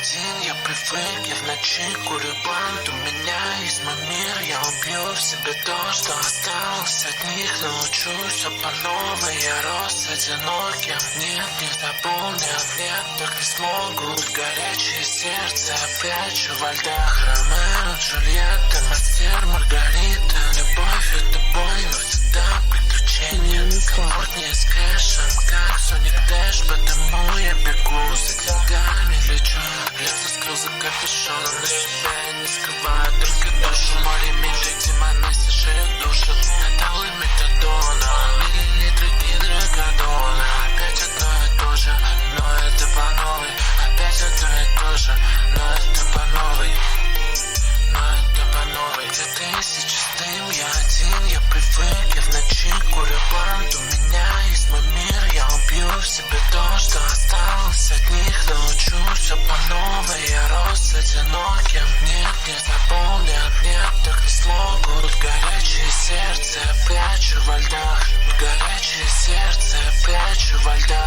один, я привык, я в ночи курю бант. У меня есть мой мир, я убью в себе то, что осталось от них. Научусь все по новой, я рос одиноким. Нет, не заполнят, нет, так не смогут. Горячее сердце опять во льдах. Ромео, Джульетта, мастер, Маргарита. Любовь это больно, всегда приключения. Комфортнее с кэшем, как Соник Дэш. Потому я бегу за деньгами, лечу. Лицо скрыл за капюшоном, но себя я не скрываю. Только душу, море меньше, демоны сижают душат. Металлы метадона, миллилитры гидрокодона. Опять одно и то же, но это по новой. Опять одно и то же, но это по новой. Но это по новой. Где тысячи с дым, я один, я привык, я в ночи курю бант. У меня есть мой мир, я убью в себе то, что осталось от них. Научусь все по новой, я рос одиноким. Нет, не заполнят, нет, так не смогут. Горячее сердце, прячу во льдах. Горячее сердце, прячу во льдах.